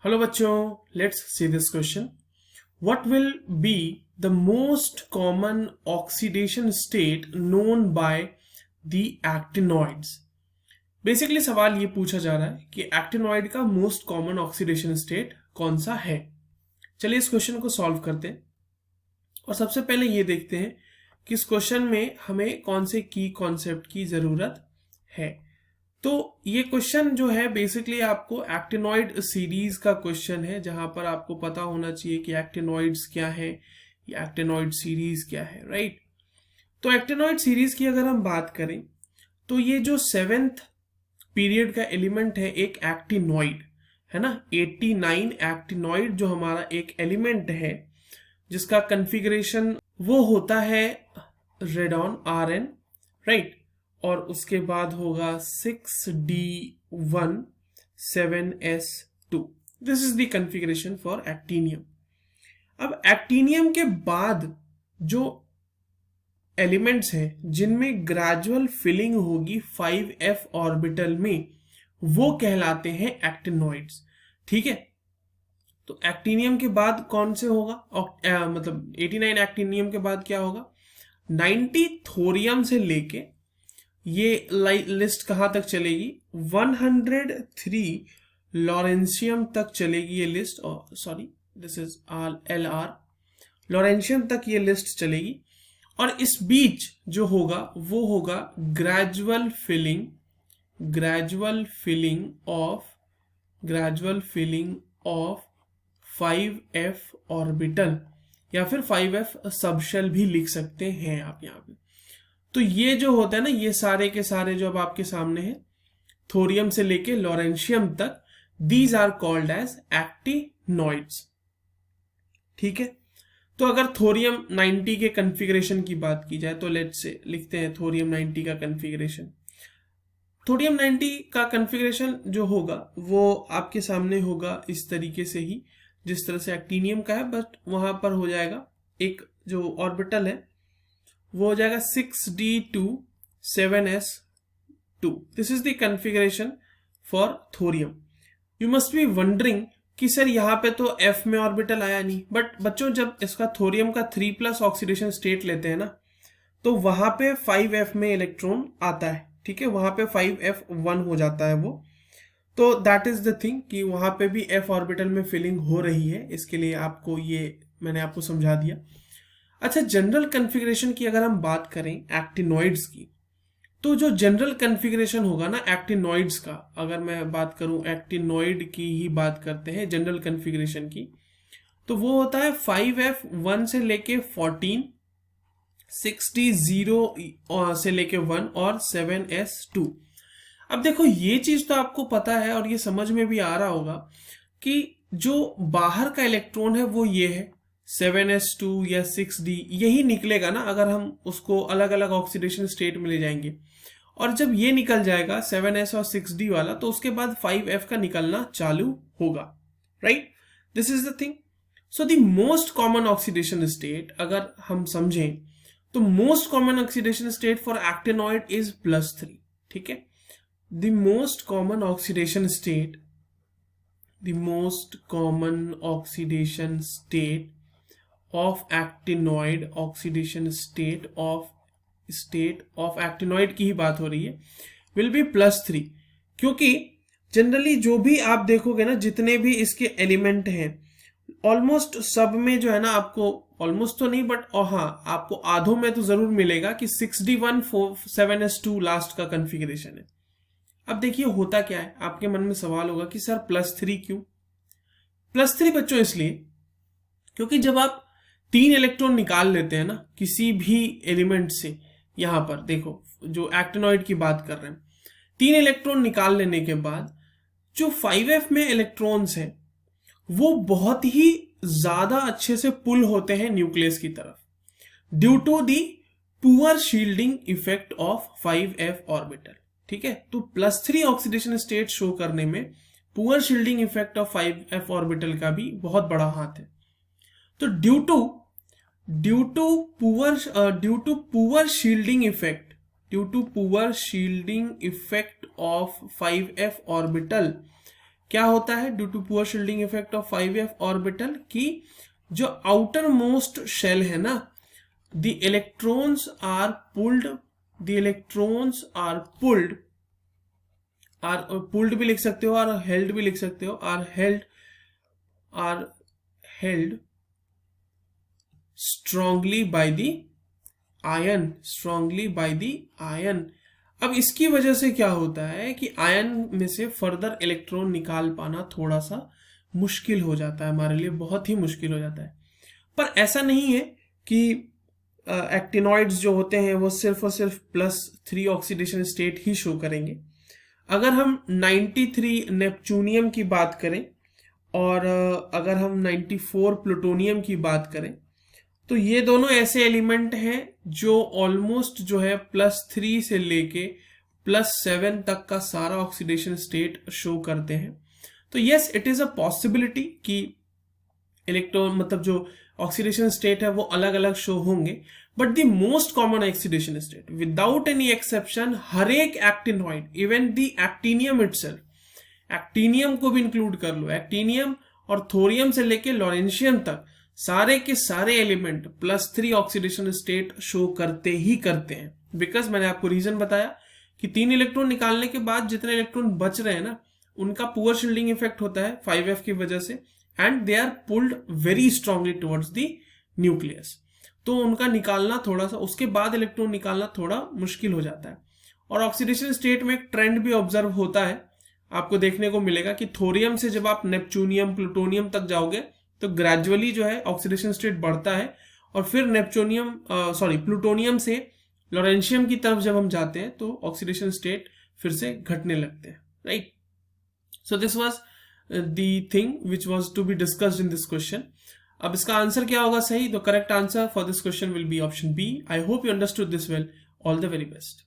Hello बच्चों, let's see this question. What will be the most common oxidation state known by the actinoids. Basically सवाल ये पूछा जा रहा है कि एक्टिनॉइड का मोस्ट कॉमन ऑक्सीडेशन स्टेट कौन सा है. चलिए इस क्वेश्चन को सॉल्व करते हैं और सबसे पहले ये देखते हैं कि इस क्वेश्चन में हमें कौन से की कॉन्सेप्ट की जरूरत है. तो ये क्वेश्चन जो है बेसिकली आपको एक्टिनॉइड सीरीज का क्वेश्चन है, जहां पर आपको पता होना चाहिए कि एक्टिनॉइड्स क्या है या एक्टिनॉइड सीरीज क्या है, राइट. तो एक्टिनॉइड सीरीज की अगर हम बात करें तो ये जो 7th पीरियड का एलिमेंट है एक एक्टिनॉइड है ना. 89 एक्टिनॉइड जो हमारा एक एलिमेंट है जिसका कन्फिगरेशन वो होता है रेडॉन RN, राइट. और उसके बाद होगा 6D1 7S2. This is the configuration for actinium. अब एक्टिनियम के बाद जो एलिमेंट्स हैं जिनमें ग्रेजुअल फिलिंग होगी 5f ऑर्बिटल में, वो कहलाते हैं एक्टिनॉइड्स. ठीक है. तो एक्टिनियम के बाद कौन से होगा, मतलब 89 एक्टिनियम के बाद क्या होगा, 90 थोरियम से लेके ये लिस्ट कहां तक चलेगी, 103 लॉरेंशियम तक चलेगी ये लिस्ट. और sorry, this is LR, lawrencium तक ये लिस्ट चलेगी. और इस बीच जो होगा वो होगा gradual filling of 5f orbital या फिर 5f सबशेल भी लिख सकते हैं आप यहाँ पे. तो ये जो होता है ना, ये सारे के सारे जो अब आपके सामने हैं थोरियम से लेके लॉरेंशियम तक, these are called as actinoids. ठीक है. तो अगर थोरियम 90 के कन्फिगरेशन की बात की जाए तो लेट्स से लिखते हैं थोरियम 90 का कन्फिगरेशन. थोरियम 90 का कन्फिगरेशन जो होगा वो आपके सामने होगा इस तरीके से ही जिस तरह से एक्टिनियम का है, बट वहां पर हो जाएगा एक जो ऑर्बिटल है वो हो जाएगा 6D2 7S2. This is the configuration for thorium. You must be wondering कि सर यहाँ पे तो F में ऑर्बिटल आया नहीं, बट बच्चों जब इसका थोरियम का 3+ ऑक्सीडेशन स्टेट लेते हैं ना तो वहां पे 5f में इलेक्ट्रॉन आता है. ठीक है, वहां पे 5f1 हो जाता है वो. तो दैट इज द थिंग कि वहां पे भी f ऑर्बिटल में फिलिंग हो रही है. इसके लिए आपको ये मैंने आपको समझा दिया. अच्छा, जनरल कन्फिगरेशन की अगर हम बात करें एक्टिनॉइड्स की, तो जो जनरल कन्फिगरेशन होगा ना एक्टिनॉइड्स का, अगर मैं बात करूं एक्टिनॉइड की ही बात करते हैं जनरल कन्फिगरेशन की, तो वो होता है 5f1 से लेके 14, 60 से लेके 1 और 7s2. अब देखो ये चीज तो आपको पता है और ये समझ में भी आ रहा होगा कि जो बाहर का इलेक्ट्रॉन है वो ये है 7s2 या 6d, यही निकलेगा ना अगर हम उसको अलग अलग ऑक्सीडेशन स्टेट में ले जाएंगे. और जब ये निकल जाएगा 7s और 6d वाला, तो उसके बाद 5f का निकलना चालू होगा, right. This is the thing. So the most common oxidation state अगर हम समझें तो most common oxidation state for actinoid is +3. ठीक है. The most common oxidation state of actinoid, oxidation state of actinoid की ही बात हो रही है, विल बी +3. क्योंकि जनरली जो भी आप देखोगे ना, जितने भी इसके एलिमेंट हैं ऑलमोस्ट सब में जो है ना, आपको ऑलमोस्ट तो नहीं बट हाँ आपको आधों में तो जरूर मिलेगा कि 6D1 7s2 लास्ट का कन्फिगरेशन है. अब देखिए होता क्या है, आपके मन में सवाल होगा कि सर +3 क्यों. +3 बच्चों इसलिए क्योंकि जब आप 3 इलेक्ट्रॉन निकाल लेते हैं ना किसी भी एलिमेंट से, यहां पर देखो जो एक्टिनॉइड की बात कर रहे हैं, 3 इलेक्ट्रॉन निकाल लेने के बाद जो 5f में इलेक्ट्रॉन्स हैं वो बहुत ही ज्यादा अच्छे से पुल होते हैं न्यूक्लियस की तरफ, due to the poor shielding effect of 5f orbital. ठीक है. तो +3 ऑक्सीडेशन स्टेट शो करने में poor shielding effect of 5f orbital का भी बहुत बड़ा हाथ है. तो due to poor shielding effect of 5f orbital, क्या होता है due to poor shielding effect of 5f orbital की जो आउटर मोस्ट शेल है ना, the electrons are pulled, the electrons are pulled, pulled भी लिख सकते हो और हेल्ड भी लिख सकते हो, are held strongly by the ion, strongly by the ion. अब इसकी वजह से क्या होता है कि आयन में से फर्दर इलेक्ट्रॉन निकाल पाना थोड़ा सा मुश्किल हो जाता है, हमारे लिए बहुत ही मुश्किल हो जाता है। पर ऐसा नहीं है कि एक्टिनॉइड्स जो होते हैं वो सिर्फ और सिर्फ +3 ऑक्सीडेशन स्टेट ही शो करेंगे। अगर हम 93 नेपच्यूनियम की बात करें और अगर हम 94 प्लूटोनियम की बात करें, तो ये दोनों ऐसे एलिमेंट हैं जो ऑलमोस्ट जो है +3 से लेके +7 तक का सारा ऑक्सीडेशन स्टेट शो करते हैं। तो yes, it is a possibility कि इलेक्ट्रॉन मतलब जो ऑक्सीडेशन स्टेट है वो अलग अलग शो होंगे, but the most common oxidation state without any exception, हर एक actinide, even the actinium itself, actinium को भी इंक्लूड कर लो, एक्टिनियम और थोरियम से लेके लॉरेंशियम तक सारे के सारे एलिमेंट +3 ऑक्सीडेशन स्टेट शो करते ही करते हैं। बिकॉज मैंने आपको रीजन बताया कि 3 इलेक्ट्रॉन निकालने के बाद जितने इलेक्ट्रॉन बच रहे हैं ना, उनका पुअर शील्डिंग इफेक्ट होता है 5f की वजह से, and they are pulled very strongly towards the nucleus. तो उनका निकालना थोड़ा सा, उसके बाद इलेक्ट्रॉन निकालना थोड़ा मुश्किल हो जाता है। और ऑक्सीडेशन स्टेट में एक ट्रेंड भी ऑब्जर्व होता है, आपको देखने को मिलेगा कि थोरियम से जब आप नेपच्यूनियम प्लूटोनियम तक जाओगे तो ग्रेजुअली जो है ऑक्सीडेशन स्टेट बढ़ता है, और फिर प्लूटोनियम से लॉरेंशियम की तरफ जब हम जाते हैं तो ऑक्सीडेशन स्टेट फिर से घटने लगते हैं, right. So this was the thing which was to be discussed in this question. अब इसका आंसर क्या होगा सही? The correct answer for this question will be option B. I hope you understood this well. All the very best.